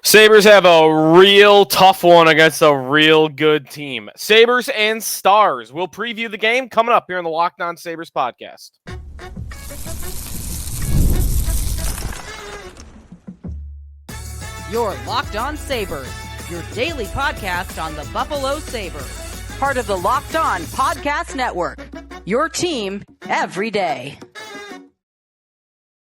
Sabres have a real tough one against a real good team. Sabres and Stars. We'll preview the game coming up here on the Locked On Sabres podcast. You're Locked On Sabres, your daily podcast on the Buffalo Sabres. Part of the Locked On Podcast Network, your team every day.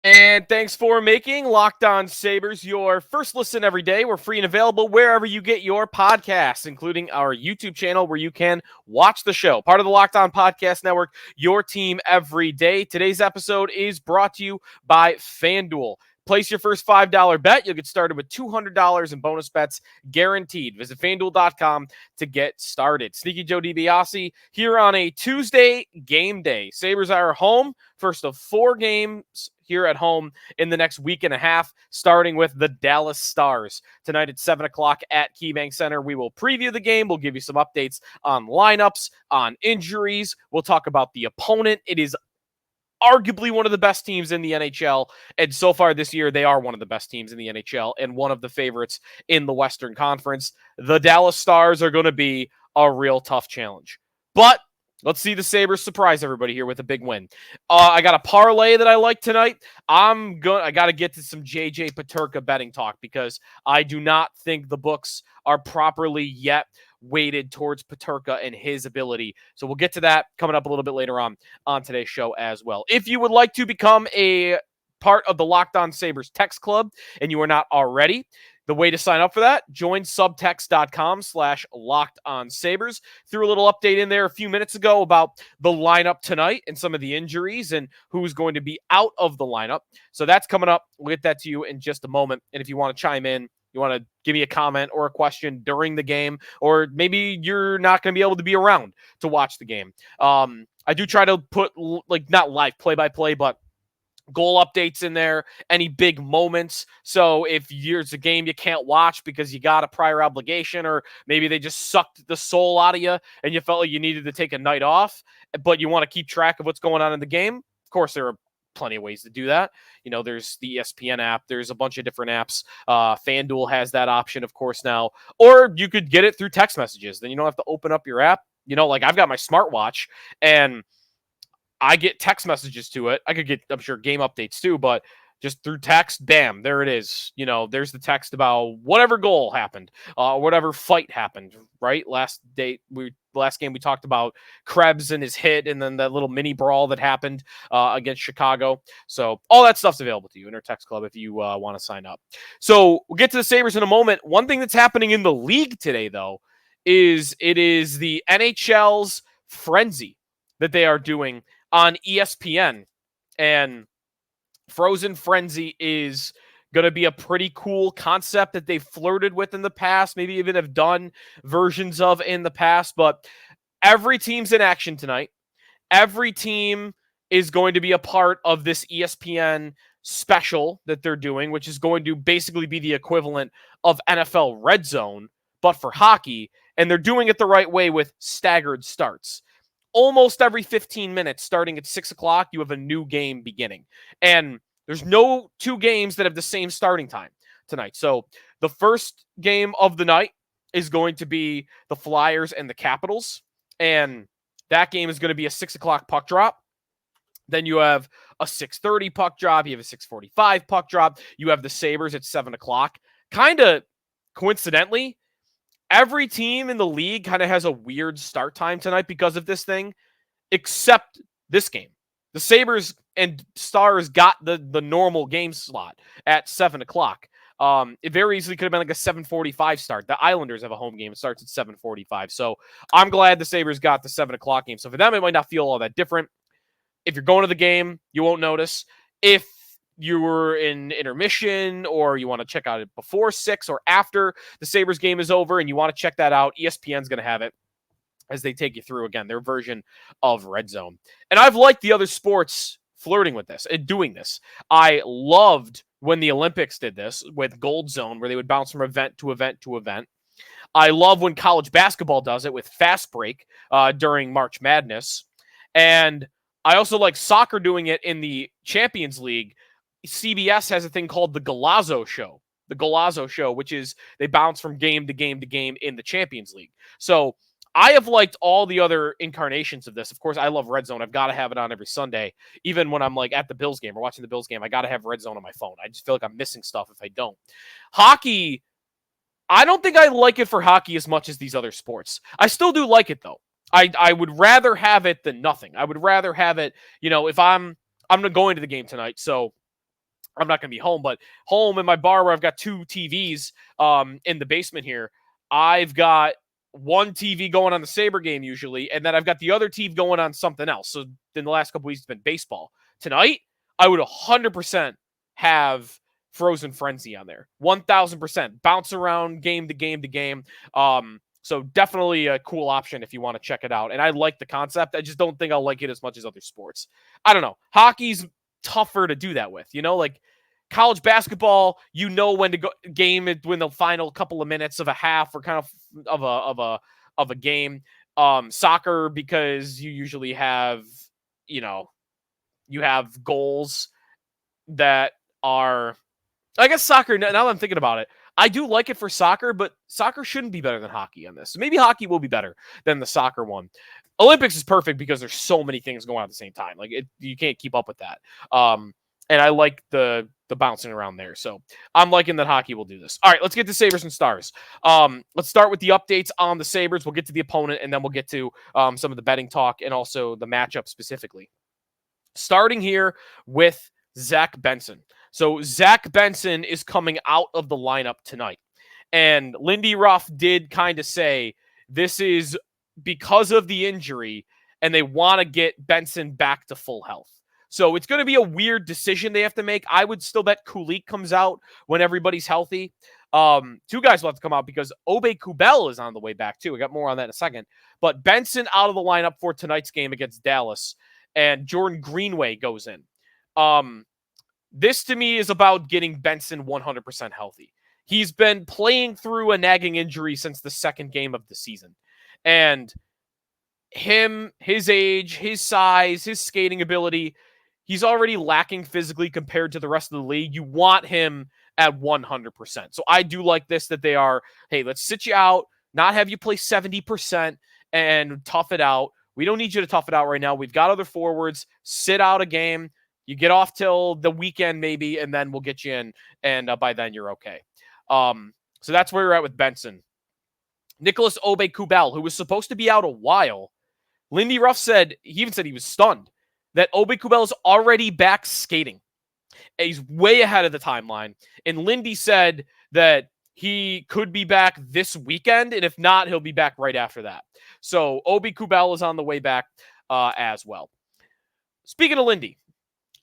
And thanks for making Locked On Sabres your first listen every day. We're free and available wherever you get your podcasts, including our YouTube channel where you can watch the show. Part of the Locked On Podcast Network, your team every day. Today's episode is brought to you by FanDuel. Place your first $5 bet. You'll get started with $200 in bonus bets guaranteed. Visit FanDuel.com to get started. Sneaky Joe DiBiase here on a Tuesday game day. Sabres are home. First of 4 games here at home in the next week and a half, starting with the Dallas Stars. Tonight at 7 o'clock at KeyBank Center, we will preview the game. We'll give you some updates on lineups, on injuries. We'll talk about the opponent. It is arguably one of the best teams in the NHL, and so far this year, they are one of the best teams in the NHL and one of the favorites in the Western Conference. The Dallas Stars are going to be a real tough challenge, but let's see the Sabres surprise everybody here with a big win. I got a parlay that I like tonight. I got to get to some JJ Peterka betting talk because I do not think the books are properly yet weighted towards Peterka and his ability. So we'll get to that coming up a little bit later on today's show as well. If you would like to become a part of the Locked On Sabres text club and you are not already, the way to sign up for that, join subtext.com/LockedOnSabres. Threw a little update in there a few minutes ago about the lineup tonight and some of the injuries and who's going to be out of the lineup. So that's coming up. We'll get that to you in just a moment. And if you want to chime in, you want to give me a comment or a question during the game, or maybe you're not going to be able to be around to watch the game. I do try to put, not live play-by-play, but goal updates in there, any big moments. So if there's a game you can't watch because you got a prior obligation, or maybe they just sucked the soul out of you and you felt like you needed to take a night off, but you want to keep track of what's going on in the game, of course, there are plenty of ways to do that. You know, there's the ESPN app. There's a bunch of different apps. FanDuel has that option, of course, now. Or you could get it through text messages. Then you don't have to open up your app. You know, like I've got my smartwatch, and I get text messages to it. I could get, I'm sure, game updates too, but just through text, bam, there it is. You know, there's the text about whatever goal happened, whatever fight happened, right? Last game we talked about Krebs and his hit, and then that little mini brawl that happened against Chicago. So all that stuff's available to you in our text club if you want to sign up. So we'll get to the Sabres in a moment. One thing that's happening in the league today, though, is it is the NHL's Frenzy that they are doing on ESPN. And Frozen Frenzy is going to be a pretty cool concept that they've flirted with in the past, maybe even have done versions of in the past. But every team's in action tonight. Every team is going to be a part of this ESPN special that they're doing, which is going to basically be the equivalent of NFL Red Zone, but for hockey. And they're doing it the right way with staggered starts. Almost every 15 minutes, starting at 6 o'clock, you have a new game beginning. And there's no 2 games that have the same starting time tonight. So the first game of the night is going to be the Flyers and the Capitals. And that game is going to be a 6 o'clock puck drop. Then you have a 6:30 puck drop. You have a 6:45 puck drop. You have the Sabres at 7 o'clock. Kind of coincidentally, every team in the league kind of has a weird start time tonight because of this thing, except this game. The Sabres and Stars got the normal game slot at 7 o'clock. It very easily could have been like a 7:45 start. The Islanders have a home game. It starts at 7:45. So I'm glad the Sabres got the 7 o'clock game. So for them, it might not feel all that different. If you're going to the game, you won't notice. If you were in intermission or you want to check out it before 6 or after the Sabres game is over and you want to check that out, ESPN's going to have it as they take you through, again, their version of Red Zone. And I've liked the other sports flirting with this and doing this. I loved when the Olympics did this with Gold Zone, where they would bounce from event to event to event. I love when college basketball does it with Fast Break during March Madness. And I also like soccer doing it in the Champions League. CBS has a thing called the Golazo Show. the Golazo show, which is they bounce from game to game to game in the Champions League. So I have liked all the other incarnations of this. Of course, I love Red Zone. I've got to have it on every Sunday. Even when I'm like at the Bills game or watching the Bills game, I got to have Red Zone on my phone. I just feel like I'm missing stuff if I don't. Hockey, I don't think I like it for hockey as much as these other sports. I still do like it, though. I would rather have it than nothing. I would rather have it, if I'm going to the game tonight, so I'm not going to be home, but home in my bar where I've got 2 TVs in the basement here, I've got one TV going on the Sabre game usually, and then I've got the other TV going on something else. So in the last couple weeks, it's been baseball. Tonight, I would 100% have Frozen Frenzy on there. 1,000%. Bounce around game to game to game. So definitely a cool option if you want to check it out. And I like the concept. I just don't think I'll like it as much as other sports. I don't know. Hockey's tougher to do that with, like college basketball, when to go game it when the final couple of minutes of a half or kind of a game. Soccer, because you usually have, you have goals that are, I guess soccer, now that I'm thinking about it, I do like it for soccer, but soccer shouldn't be better than hockey on this. So maybe hockey will be better than the soccer one. Olympics is perfect because there's so many things going on at the same time. Like you can't keep up with that. And I like the bouncing around there. So I'm liking that hockey will do this. All right, let's get to Sabres and Stars. Let's start with the updates on the Sabres. We'll get to the opponent, and then we'll get to some of the betting talk and also the matchup specifically. Starting here with Zach Benson. So Zach Benson is coming out of the lineup tonight. And Lindy Ruff did kind of say this is because of the injury, and they want to get Benson back to full health. So it's going to be a weird decision they have to make. I would still bet Kulich comes out when everybody's healthy. 2 guys will have to come out because Aube-Kubel is on the way back too. I got more on that in a second. But Benson out of the lineup for tonight's game against Dallas, and Jordan Greenway goes in. This to me is about getting Benson 100% healthy. He's been playing through a nagging injury since the second game of the season. And his age, his size, his skating ability, he's already lacking physically compared to the rest of the league. You want him at 100%. So I do like this, that they are, hey, let's sit you out, not have you play 70% and tough it out. We don't need you to tough it out right now. We've got other forwards. Sit out a game. You get off till the weekend maybe, and then we'll get you in, and by then you're okay. So that's where we're at with Benson. Nicholas Aube-Kubel, who was supposed to be out a while, Lindy Ruff said, he even said he was stunned, that Aube-Kubel is already back skating. He's way ahead of the timeline. And Lindy said that he could be back this weekend, and if not, he'll be back right after that. So Aube-Kubel is on the way back as well. Speaking of Lindy,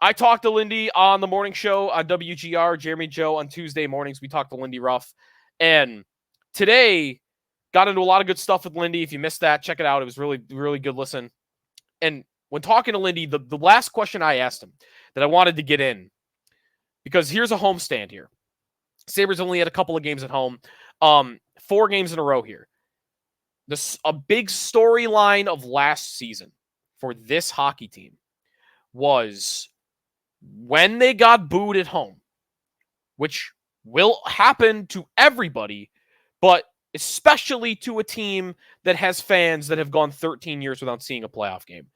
I talked to Lindy on the morning show on WGR, Jeremy Joe, on Tuesday mornings. We talked to Lindy Ruff. And today, got into a lot of good stuff with Lindy. If you missed that, check it out. It was really, really good listen. And when talking to Lindy, the last question I asked him that I wanted to get in, because here's a homestand here. Sabres only had a couple of games at home. 4 games in a row here. A big storyline of last season for this hockey team was when they got booed at home, which will happen to everybody, but especially to a team that has fans that have gone 13 years without seeing a playoff game.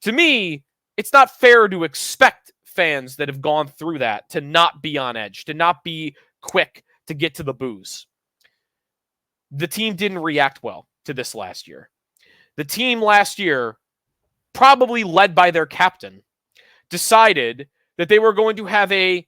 To me, it's not fair to expect fans that have gone through that to not be on edge, to not be quick to get to the boos. The team didn't react well to this last year. The team last year, probably led by their captain, decided that they were going to have a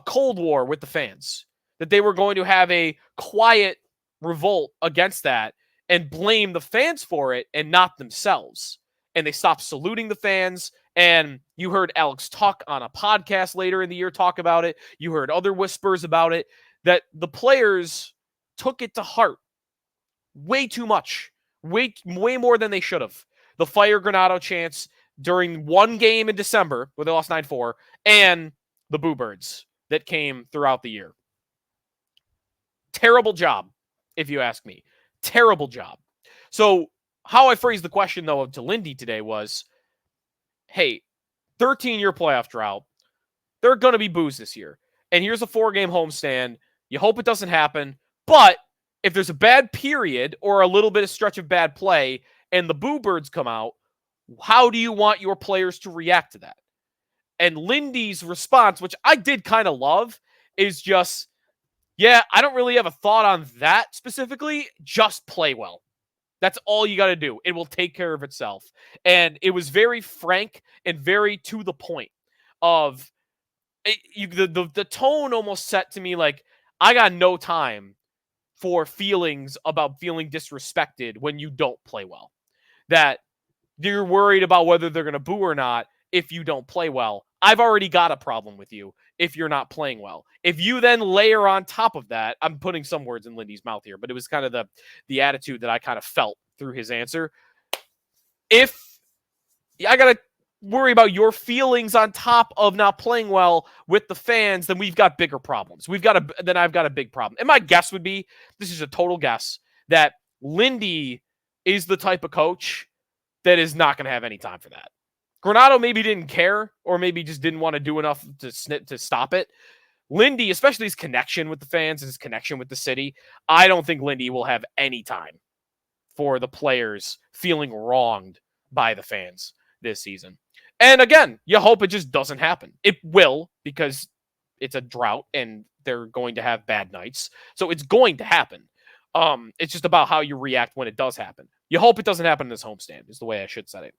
cold war with the fans, that they were going to have a quiet revolt against that and blame the fans for it and not themselves. And they stopped saluting the fans. And you heard Alex Tuck on a podcast later in the year talk about it. You heard other whispers about it, that the players took it to heart way too much, way more than they should have. The Fire Granado chants during one game in December where they lost 9-4, and the Boo Birds that came throughout the year. Terrible job, if you ask me. Terrible job. So how I phrased the question, though, to Lindy today was, hey, 13-year playoff drought, there are going to be boos this year. And here's a 4-game homestand. You hope it doesn't happen. But if there's a bad period or a little bit of stretch of bad play and the Boo Birds come out, how do you want your players to react to that? And Lindy's response, which I did kind of love, is just, yeah, I don't really have a thought on that specifically. Just play well. That's all you got to do. It will take care of itself. And it was very frank and very to the point of the tone almost set to me like, I got no time for feelings about feeling disrespected when you don't play well. That you're worried about whether they're going to boo or not if you don't play well. I've already got a problem with you if you're not playing well. If you then layer on top of that, I'm putting some words in Lindy's mouth here, but it was kind of the attitude that I kind of felt through his answer. If I got to worry about your feelings on top of not playing well with the fans, then we've got bigger problems. Then I've got a big problem. And my guess would be, this is a total guess, that Lindy is the type of coach that is not going to have any time for that. Granato maybe didn't care, or maybe just didn't want to do enough to stop it. Lindy, especially his connection with the fans and his connection with the city, I don't think Lindy will have any time for the players feeling wronged by the fans this season. And again, you hope it just doesn't happen. It will, because it's a drought and they're going to have bad nights. So it's going to happen. It's just about how you react when it does happen. You hope it doesn't happen in this homestand, is the way I should say it.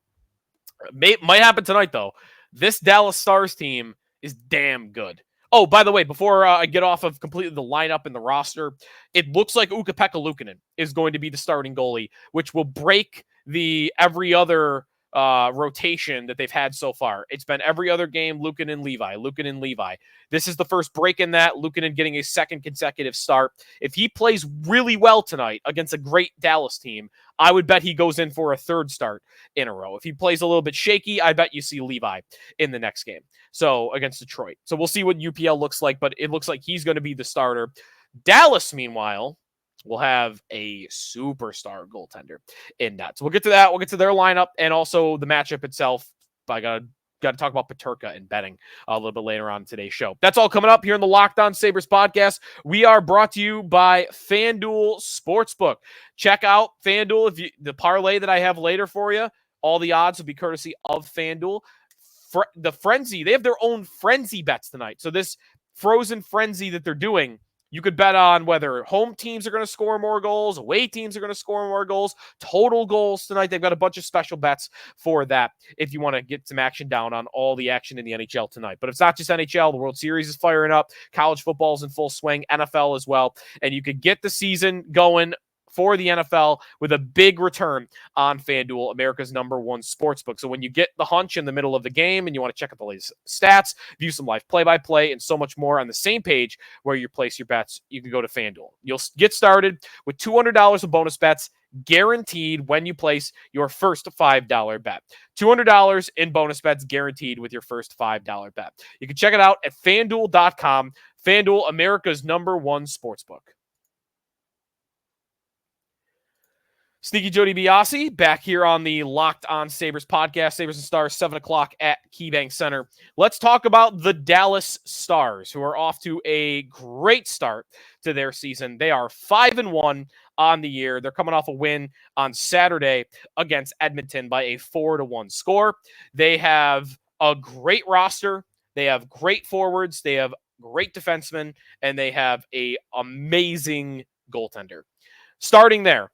Might happen tonight, though. This Dallas Stars team is damn good. Oh, by the way, before I get off of completely the lineup and the roster, it looks like Ukko-Pekka Luukkonen is going to be the starting goalie, which will break the every other rotation that they've had so far. It's been every other game, Luukkonen, Levi. This is the first break in that. Luukkonen getting a second consecutive start. If he plays really well tonight against a great Dallas team, I would bet he goes in for a third start in a row. If he plays a little bit shaky, I bet you see Levi in the next game. So against Detroit. So we'll see what UPL looks like, but it looks like he's going to be the starter. Dallas, meanwhile, will have a superstar goaltender in that. So we'll get to that. We'll get to their lineup and also the matchup itself. I got to talk about Peterka and betting a little bit later on in today's show. That's all coming up here in the Locked On Sabres podcast. We are brought to you by FanDuel Sportsbook. Check out FanDuel. The parlay that I have later for you, all the odds will be courtesy of FanDuel. The Frenzy, they have their own Frenzy bets tonight. So this Frozen Frenzy that they're doing, you could bet on whether home teams are going to score more goals, away teams are going to score more goals, total goals tonight. They've got a bunch of special bets for that if you want to get some action down on all the action in the NHL tonight. But it's not just NHL. The World Series is firing up. College football is in full swing. NFL as well. And you could get the season going for the NFL with a big return on FanDuel, America's #1 sportsbook. So when you get the hunch in the middle of the game and you want to check out the latest stats, view some live play-by-play, and so much more on the same page where you place your bets, you can go to FanDuel. You'll get started with $200 of bonus bets guaranteed when you place your first $5 bet. $200 in bonus bets guaranteed with your first $5 bet. You can check it out at FanDuel.com. FanDuel, America's #1 sportsbook. Sneaky Joe DiBiase back here on the Locked On Sabres podcast. Sabres and Stars, 7 o'clock at KeyBank Center. Let's talk about the Dallas Stars, who are off to a great start to their season. They are 5-1 on the year. They're coming off a win on Saturday against Edmonton by a 4-1 score. They have a great roster. They have great forwards. They have great defensemen, and they have an amazing goaltender. Starting there,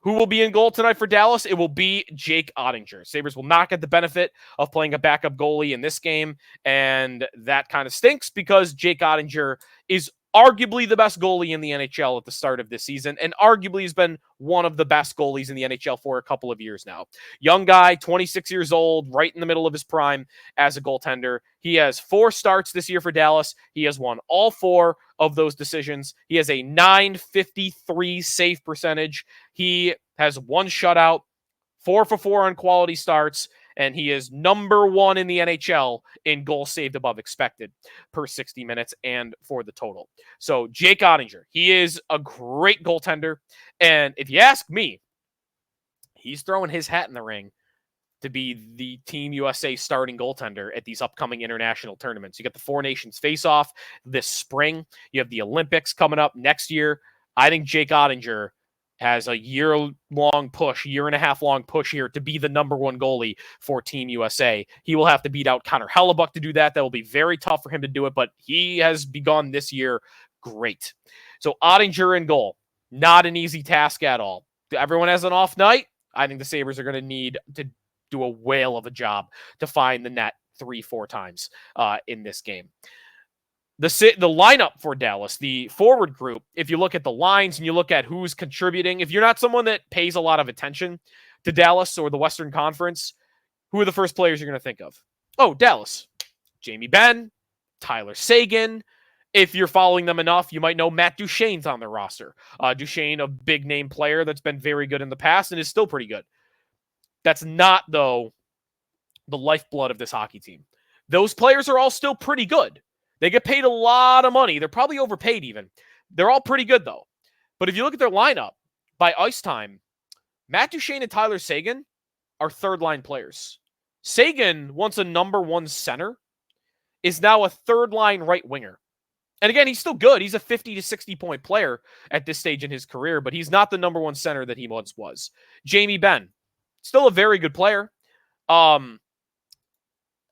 who will be in goal tonight for Dallas? It will be Jake Oettinger. Sabres will not get the benefit of playing a backup goalie in this game, and that kind of stinks because Jake Oettinger is arguably the best goalie in the NHL at the start of this season, and arguably has been one of the best goalies in the NHL for a couple of years now. Young guy, 26 years old, right in the middle of his prime as a goaltender. He has 4 starts this year for Dallas. He has won all 4 of those decisions. He has a .953 save percentage. He has 1 shutout, 4 for 4 on quality starts, and he is #1 in the NHL in goals saved above expected per 60 minutes and for the total. So Jake Oettinger, he is a great goaltender. And if you ask me, he's throwing his hat in the ring to be the Team USA starting goaltender at these upcoming international tournaments. You got the Four Nations face-off this spring. You have the Olympics coming up next year. I think Jake Oettinger has a year and a half long push here to be the number one goalie for Team USA. He will have to beat out Connor Hellebuck to do that. That will be very tough for him to do it, but he has begun this year great. So Oettinger in goal, not an easy task at all. Everyone has an off night. I think the Sabres are going to need to do a whale of a job to find the net 3-4 times in this game. The lineup for Dallas, the forward group, if you look at the lines and you look at who's contributing, if you're not someone that pays a lot of attention to Dallas or the Western Conference, who are the first players you're going to think of? Oh, Dallas. Jamie Benn, Tyler Seguin. If you're following them enough, you might know Matt Duchene's on their roster. Duchene, a big name player that's been very good in the past and is still pretty good. That's not, though, the lifeblood of this hockey team. Those players are all still pretty good. They get paid a lot of money. They're probably overpaid even. They're all pretty good, though. But if you look at their lineup, by ice time, Matt Duchene and Tyler Seguin are third-line players. Seguin, once a number one center, is now a third-line right winger. And again, he's still good. He's a 50 to 60-point player at this stage in his career, but he's not the number one center that he once was. Jamie Benn, still a very good player.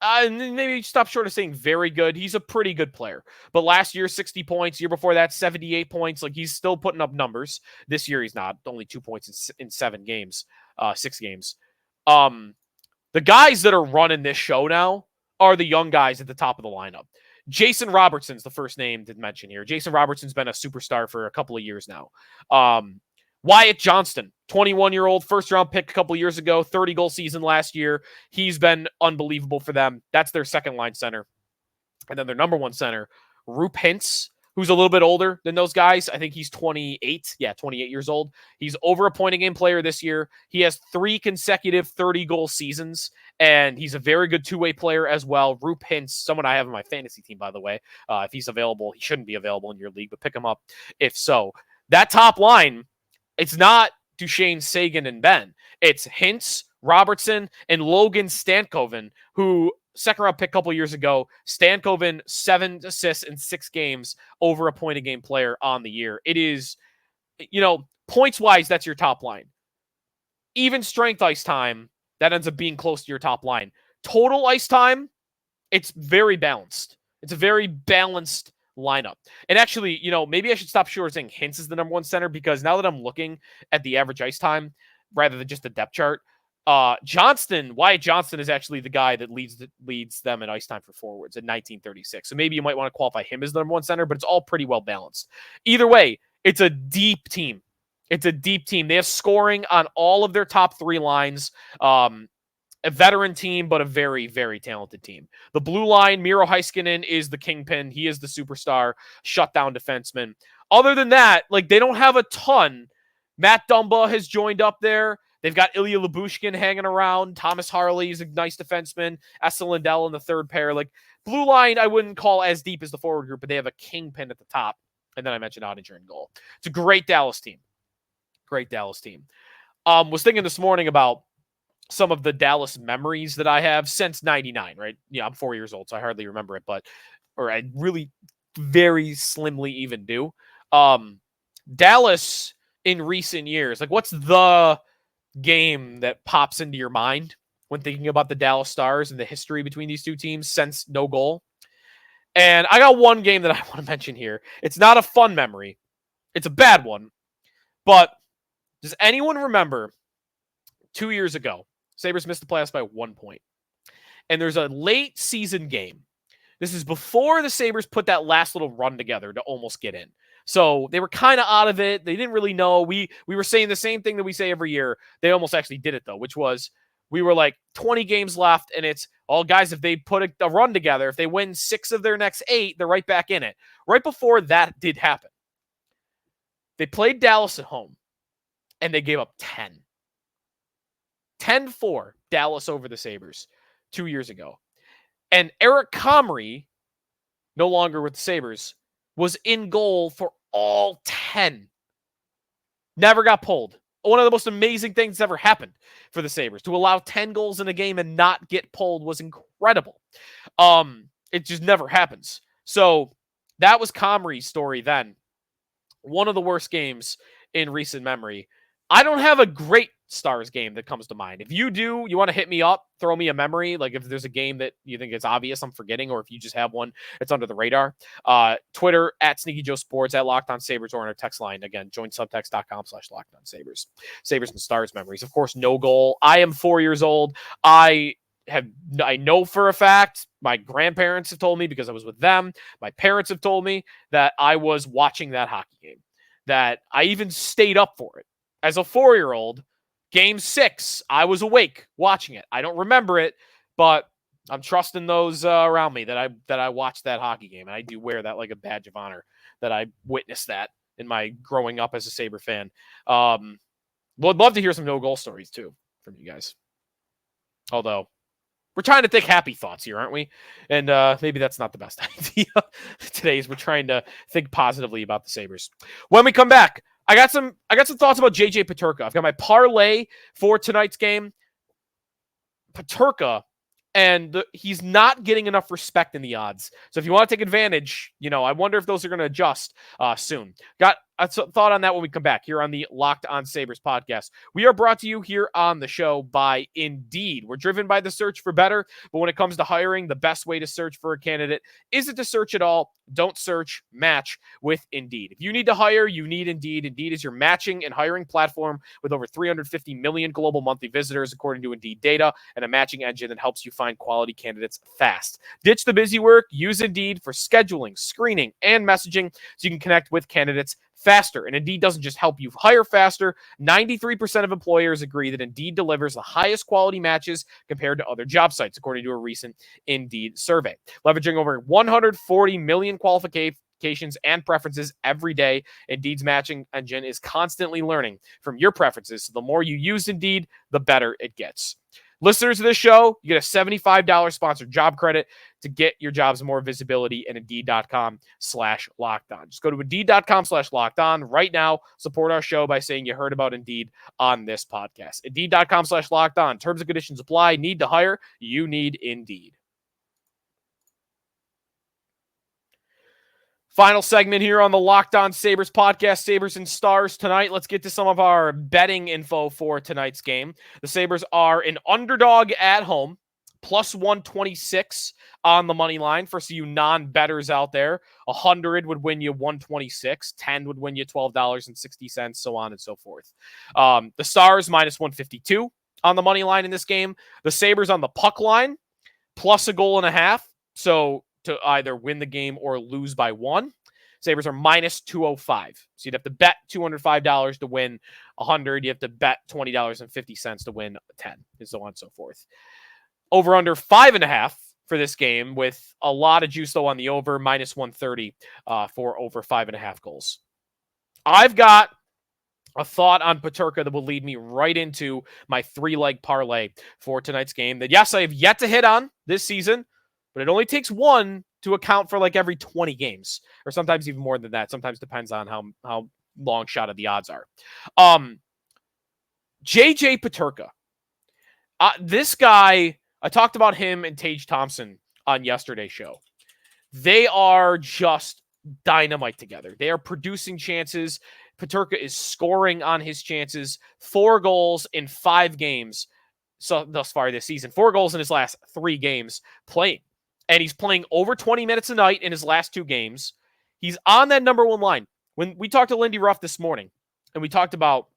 Maybe stop short of saying very good. He's a pretty good player. But last year, 60 points. Year before that, 78 points. Like, he's still putting up numbers. This year, he's not. Only 2 points in 6 games. The guys that are running this show now are the young guys at the top of the lineup. Jason Robertson's the first name to mention here. Jason Robertson's been a superstar for a couple of years now. Wyatt Johnston, 21-year-old, first-round pick a couple of years ago, 30-goal season last year. He's been unbelievable for them. That's their second-line center. And then their number one center, Roop Hintz, who's a little bit older than those guys. I think he's 28. Yeah, 28 years old. He's over a point-a-game player this year. He has 3 consecutive 30-goal seasons, and he's a very good two-way player as well. Roop Hintz, someone I have on my fantasy team, by the way. If he's available, he shouldn't be available in your league, but pick him up if so. That top line, it's not Duchene, Seguin, and Benn. It's Hintz, Robertson, and Logan Stankoven, who second-round pick a couple years ago. Stankoven, 7 assists in 6 games, over a point-a-game player on the year. It is, points-wise, that's your top line. Even strength ice time, that ends up being close to your top line. Total ice time, it's very balanced. It's a very balanced lineup. And actually, maybe I should stop short of saying Hintz is the number one center, because now that I'm looking at the average ice time rather than just the depth chart, Wyatt Johnston is actually the guy that leads them in ice time for forwards at 1936. So maybe you might want to qualify him as the number one center, but it's all pretty well balanced. Either way, it's a deep team. They have scoring on all of their top 3 lines. A veteran team, but a very, very talented team. The blue line, Miro Heiskanen is the kingpin. He is the superstar shutdown defenseman. Other than that, they don't have a ton. Matt Dumba has joined up there. They've got Ilya Lyubushkin hanging around. Thomas Harley is a nice defenseman. Esa Lindell in the third pair. Blue line, I wouldn't call as deep as the forward group, but they have a kingpin at the top. And then I mentioned Oettinger in goal. It's a great Dallas team. Was thinking this morning about some of the Dallas memories that I have since 99, right? Yeah, I'm 4 years old, so I hardly remember it, or I really very slimly even do. Dallas in recent years, what's the game that pops into your mind when thinking about the Dallas Stars and the history between these two teams since no goal? And I got one game that I want to mention here. It's not a fun memory. It's a bad one. But does anyone remember 2 years ago, Sabres missed the playoffs by 1 point. And there's a late season game. This is before the Sabres put that last little run together to almost get in. So they were kind of out of it. They didn't really know. We were saying the same thing that we say every year. They almost actually did it, though, which was we were 20 games left, and it's, guys, if they put a run together, if they win 6 of their next 8, they're right back in it. Right before that did happen, they played Dallas at home, and they gave up 10. 10-4 Dallas over the Sabres 2 years ago. And Eric Comrie, no longer with the Sabres, was in goal for all 10. Never got pulled. one of the most amazing things that's ever happened for the Sabres. To allow 10 goals in a game and not get pulled was incredible. It just never happens. So that was Comrie's story then. One of the worst games in recent memory. I don't have a great Stars game that comes to mind. If you do, you want to hit me up, throw me a memory. Like if there's a game that you think it's obvious I'm forgetting, or if you just have one that's under the radar. Twitter at Sneaky Joe Sports, at Locked On Sabres, or on our text line. Again, join subtext.com/LockedOnSabres. Sabres and Stars memories. Of course, no goal. I am 4 years old. I know for a fact, my grandparents have told me because I was with them. My parents have told me that I was watching that hockey game, that I even stayed up for it. As a 4-year-old, Game 6, I was awake watching it. I don't remember it, but I'm trusting those around me that I watched that hockey game, and I do wear that like a badge of honor that I witnessed that in my growing up as a Sabre fan. Well, I'd love to hear some no-goal stories, too, from you guys. Although, we're trying to think happy thoughts here, aren't we? And maybe that's not the best idea today, is we're trying to think positively about the Sabres. When we come back, I got some thoughts about JJ Peterka. I've got my parlay for tonight's game. Peterka, and he's not getting enough respect in the odds. So if you want to take advantage, I wonder if those are going to adjust soon. Got a thought on that when we come back here on the Locked On Sabres podcast. We are brought to you here on the show by Indeed. We're driven by the search for better, but when it comes to hiring, the best way to search for a candidate isn't to search at all. Don't search, match with Indeed. If you need to hire, you need Indeed. Indeed is your matching and hiring platform with over 350 million global monthly visitors, according to Indeed data, and a matching engine that helps you find quality candidates fast. Ditch the busy work. Use Indeed for scheduling, screening, and messaging so you can connect with candidates faster. And Indeed doesn't just help you hire faster. 93% of employers agree that Indeed delivers the highest quality matches compared to other job sites, according to a recent Indeed survey. Leveraging over 140 million qualifications and preferences every day, Indeed's matching engine is constantly learning from your preferences. So the more you use Indeed, the better it gets. Listeners of this show, you get a $75 sponsored job credit to get your jobs more visibility at Indeed.com/lockedon. Just go to Indeed.com/lockedon right now. Support our show by saying you heard about Indeed on this podcast. Indeed.com/lockedon. Terms and conditions apply. Need to hire? You need Indeed. Final segment here on the Locked On Sabres podcast, Sabres and Stars tonight. Let's get to some of our betting info for tonight's game. The Sabres are an underdog at home, plus 126 on the money line. For you non-bettors out there, 100 would win you 126, 10 would win you $12.60, so on and so forth. The Stars minus 152 on the money line in this game. The Sabres on the puck line, plus a goal and a half. So to either win the game or lose by one. Sabres are minus 205. So you'd have to bet $205 to win 100. You have to bet $20.50 to win 10, and so on and so forth. Over under 5.5 for this game, with a lot of juice though on the over, minus 130 for over 5.5 goals. I've got a thought on Peterka that will lead me right into my 3-leg parlay for tonight's game that, yes, I have yet to hit on this season, but it only takes one to account for like every 20 games, or sometimes even more than that. Sometimes depends on how long shot of the odds are. JJ Peterka. This guy, I talked about him and Tage Thompson on yesterday's show. They are just dynamite together. They are producing chances. Peterka is scoring on his chances. 4 goals in 5 games so thus far this season. 4 goals in his last 3 games playing. And he's playing over 20 minutes a night in his last 2 games. He's on that number 1 line. When we talked to Lindy Ruff this morning, and we talked about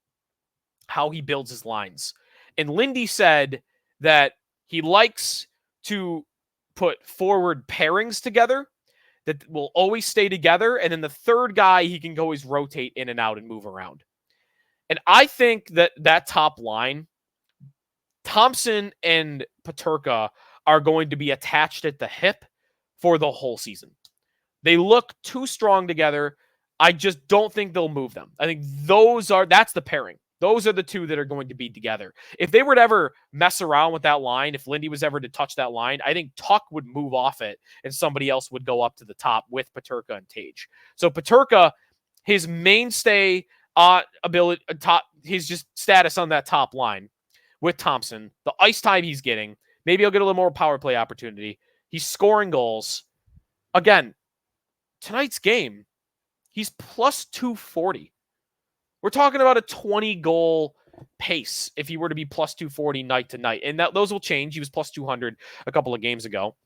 how he builds his lines, and Lindy said that he likes to put forward pairings together that will always stay together, and then the third guy he can always rotate in and out and move around. And I think that top line, Thompson and Peterka, are going to be attached at the hip for the whole season. They look too strong together. I just don't think they'll move them. I think that's the pairing. Those are the two that are going to be together. If they were to ever mess around with that line, if Lindy was ever to touch that line, I think Tuck would move off it and somebody else would go up to the top with Peterka and Tage. So Peterka, his mainstay ability, his just status on that top line with Thompson, the ice time he's getting, maybe he'll get a little more power play opportunity. He's scoring goals. Again, tonight's game, he's plus 240. We're talking about a 20-goal pace if he were to be plus 240 night to night. And those will change. He was plus 200 a couple of games ago.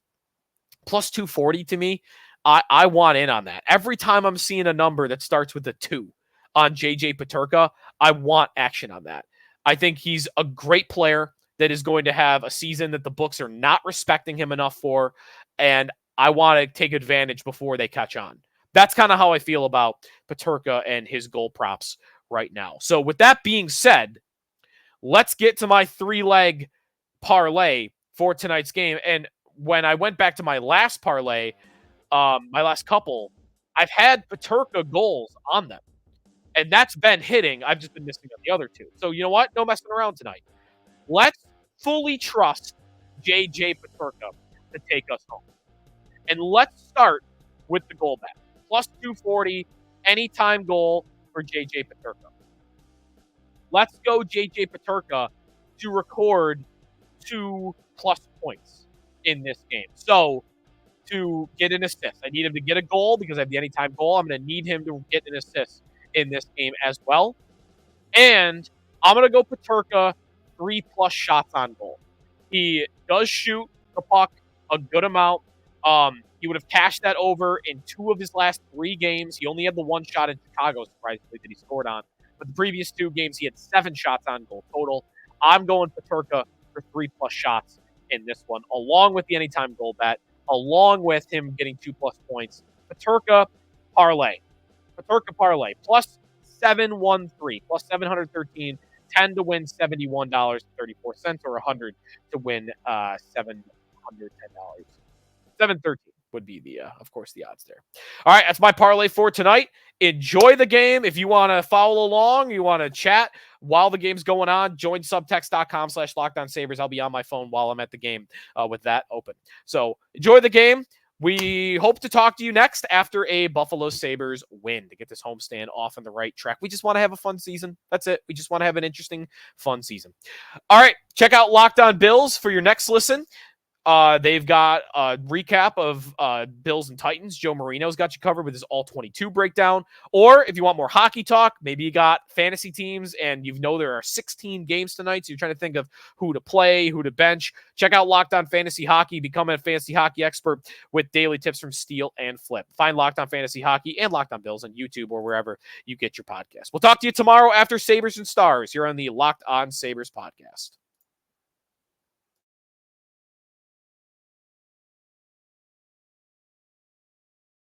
Plus 240 to me, I want in on that. Every time I'm seeing a number that starts with a 2 on JJ Peterka, I want action on that. I think he's a great player that is going to have a season that the books are not respecting him enough for, and I want to take advantage before they catch on. That's kind of how I feel about Peterka and his goal props right now. So with that being said, let's get to my 3-leg parlay for tonight's game. And when I went back to my last parlay, my last couple, I've had Peterka goals on them. And that's been hitting. I've just been missing on the other 2. So you know what? No messing around tonight. Let's fully trust JJ Peterka to take us home. And let's start with the goal bet. Plus 240, anytime goal for JJ Peterka. Let's go JJ Peterka to record 2+ points in this game. So to get an assist, I need him to get a goal because I have the anytime goal. I'm going to need him to get an assist in this game as well. And I'm going to go Peterka 3+ shots on goal. He does shoot the puck a good amount. He would have cashed that over in 2 of his last 3 games. He only had the 1 shot in Chicago, surprisingly, that he scored on. But the previous 2 games, he had 7 shots on goal total. I'm going Peterka for 3+ shots in this one, along with the anytime goal bet, along with him getting 2+ points. Peterka parlay. Peterka parlay. Plus 713, plus 713, 10 to win $71.34, or 100 to win $710. 713 would be the, of course, the odds there. All right, that's my parlay for tonight. Enjoy the game. If you want to follow along, you want to chat while the game's going on, join subtext.com/LockedOnSabres. I'll be on my phone while I'm at the game with that open. So enjoy the game. We hope to talk to you next after a Buffalo Sabres win to get this homestand off on the right track. We just want to have a fun season. That's it. We just want to have an interesting, fun season. All right, check out Locked On Bills for your next listen. They've got a recap of Bills and Titans. Joe Marino's got you covered with his all-22 breakdown. Or if you want more hockey talk, maybe you got fantasy teams and you know there are 16 games tonight, so you're trying to think of who to play, who to bench. Check out Locked On Fantasy Hockey. Become a fantasy hockey expert with daily tips from Steal and Flip. Find Locked On Fantasy Hockey and Locked On Bills on YouTube or wherever you get your podcast. We'll talk to you tomorrow after Sabres and Stars here on the Locked On Sabres podcast.